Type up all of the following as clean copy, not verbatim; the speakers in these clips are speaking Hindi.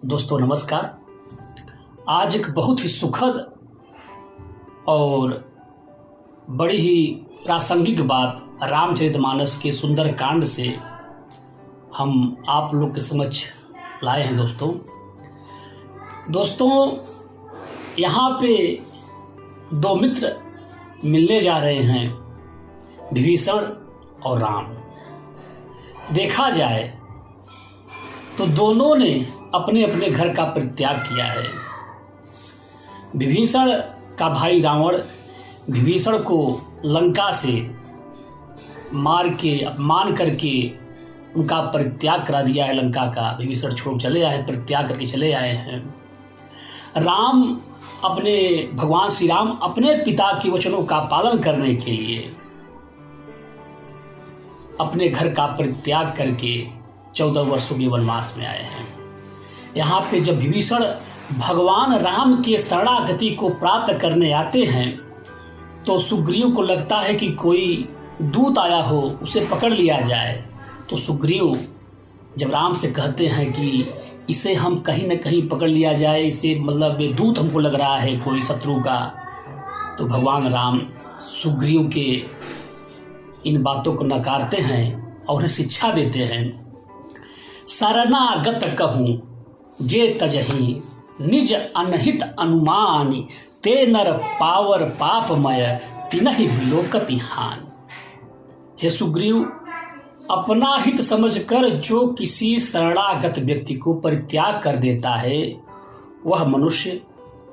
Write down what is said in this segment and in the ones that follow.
दोस्तों नमस्कार। आज एक बहुत ही सुखद और बड़ी ही प्रासंगिक बात रामचरितमानस के सुंदर कांड से हम आप लोग के समक्ष लाए हैं। दोस्तों यहाँ पे दो मित्र मिलने जा रहे हैं, विभीषण और राम। देखा जाए तो दोनों ने अपने अपने घर का परित्याग किया है। विभीषण का भाई रावण विभीषण को लंका से मार के अपमान करके उनका परित्याग करा दिया है। लंका का विभीषण छोड़ चले आए, परित्याग करके चले आए हैं। राम अपने भगवान श्री राम अपने पिता के वचनों का पालन करने के लिए अपने घर का परित्याग करके 14 वर्षों के वनवास में आए हैं। यहाँ पे जब विभीषण भगवान राम के शरणागति को प्राप्त करने आते हैं तो सुग्रीव को लगता है कि कोई दूत आया हो, उसे पकड़ लिया जाए। तो सुग्रीव जब राम से कहते हैं कि इसे हम कहीं न कहीं पकड़ लिया जाए, इसे मतलब दूत हमको लग रहा है कोई शत्रु का, तो भगवान राम सुग्रीव के इन बातों को नकारते हैं और उन्हें शिक्षा देते हैं। शरणागत कहूँ जे तजहि निज अनहित अनुमानी, ते नर पावर पापमय तिनहि विलोकति हान। हे सुग्रीव, अपना हित समझकर जो किसी शरणागत व्यक्ति को परित्याग कर देता है वह मनुष्य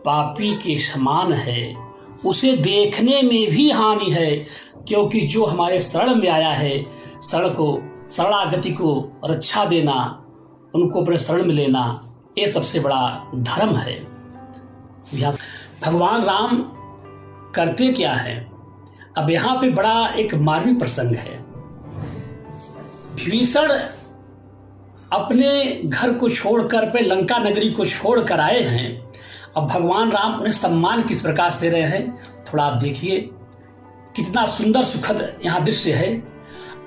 पापी के समान है। उसे देखने में भी हानि है, क्योंकि जो हमारे शरण में आया है, शरणागति को रक्षा देना, उनको अपने शरण में लेना, ये सबसे बड़ा धर्म है। भगवान राम करते क्या है? अब यहाँ पे बड़ा एक मार्मिक प्रसंग है। विभीषण अपने घर को छोड़कर पे लंका नगरी को छोड़कर आए हैं। अब भगवान राम उन्हें सम्मान किस प्रकार से दे रहे हैं, थोड़ा आप देखिए। कितना सुंदर सुखद यहाँ दृश्य है।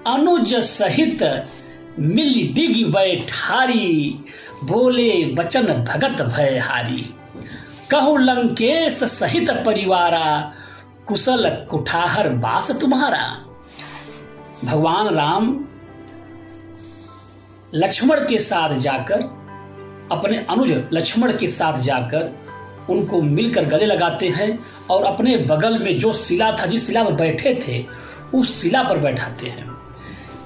अनुज सहित मिली डिग बैठारी, बोले बचन भगत भय हारी। कहु लंकेश सहित परिवारा, कुशल कुठार बास तुम्हारा। भगवान राम लक्ष्मण के साथ जाकर, अपने अनुज लक्ष्मण के साथ जाकर उनको मिलकर गले लगाते हैं और अपने बगल में जो शिला था, जिस शिला पर बैठे थे, उस शिला पर बैठाते हैं।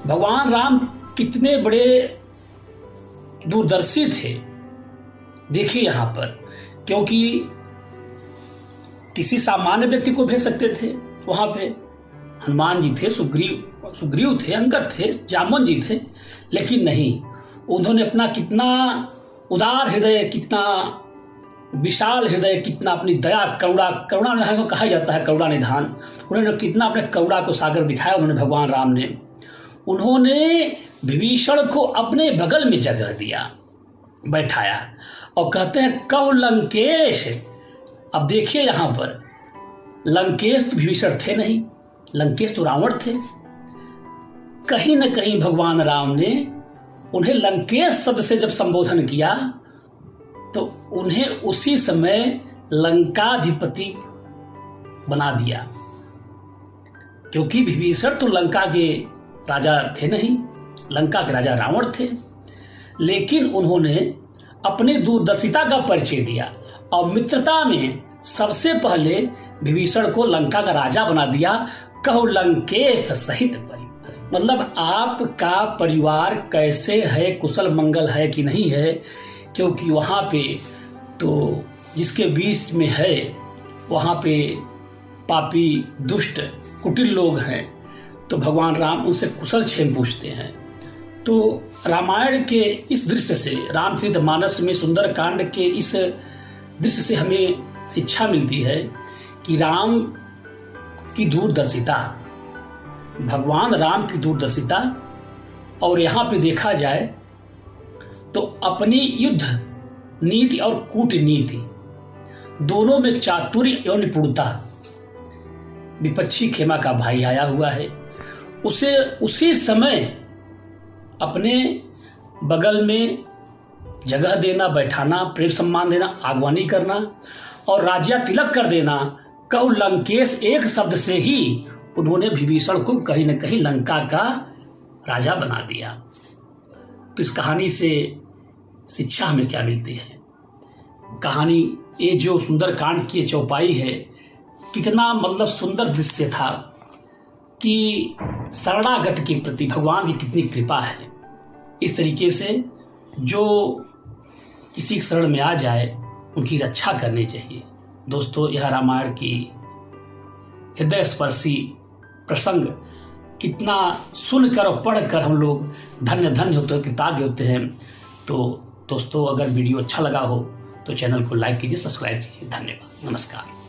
भगवान राम कितने बड़े दूरदर्शी थे, देखिए यहाँ पर। क्योंकि किसी सामान्य व्यक्ति को भेज सकते थे वहां पे, हनुमान जी थे, सुग्रीव थे, अंगद थे, जामवन जी थे, लेकिन नहीं, उन्होंने अपना कितना उदार हृदय, कितना विशाल हृदय, कितना अपनी दया, करुणा निधान को कहा जाता है, करुणा निधान, उन्होंने कितना अपने करुणा को सागर दिखाया उन्होंने भगवान राम ने। उन्होंने विभीषण को अपने बगल में जगह दिया, बैठाया और कहते हैं कहु लंकेश। अब देखिए यहाँ पर, लंकेश तो विभीषण थे नहीं, लंकेश तो रावण थे। कहीं न कहीं भगवान राम ने उन्हें लंकेश शब्द से जब संबोधन किया तो उन्हें उसी समय लंकाधिपति बना दिया, क्योंकि विभीषण तो लंका के राजा थे नहीं, लंका के राजा रावण थे। लेकिन उन्होंने अपनी दूरदर्शिता का परिचय दिया और मित्रता में सबसे पहले विभीषण को लंका का राजा बना दिया। कहु लंकेश सहित परिवार, मतलब आपका परिवार कैसे है, कुशल मंगल है कि नहीं है, क्योंकि वहां पे तो जिसके बीच में है वहां पे पापी दुष्ट कुटिल लोग हैं। तो भगवान राम उनसे कुशल क्षेम पूछते हैं। तो रामायण के इस दृश्य से, रामचरितमानस में सुंदर कांड के इस दृश्य से हमें शिक्षा मिलती है कि राम की दूरदर्शिता, भगवान राम की दूरदर्शिता। और यहाँ पे देखा जाए तो अपनी युद्ध नीति और कूटनीति दोनों में चातुर्य एवं निपुणता। विपक्षी खेमा का भाई आया हुआ है, उसे उसी समय अपने बगल में जगह देना, बैठाना, प्रेम सम्मान देना, आगवानी करना और राज्य तिलक कर देना। कहु लंकेश एक शब्द से ही उन्होंने विभीषण को कहीं न कहीं लंका का राजा बना दिया। तो इस कहानी से शिक्षा हमें क्या मिलती है? कहानी ये जो सुंदरकांड की चौपाई है, कितना मतलब सुंदर दृश्य था कि शरणागत के प्रति भगवान की कितनी कृपा है। इस तरीके से जो किसी के शरण में आ जाए उनकी रक्षा करनी चाहिए। दोस्तों, यह रामायण की हृदय स्पर्शी प्रसंग कितना सुनकर और पढ़कर हम लोग धन्य धन्य होते हैं, कृतज्ञ होते हैं। तो दोस्तों, अगर वीडियो अच्छा लगा हो तो चैनल को लाइक कीजिए, सब्सक्राइब कीजिए। धन्यवाद, नमस्कार।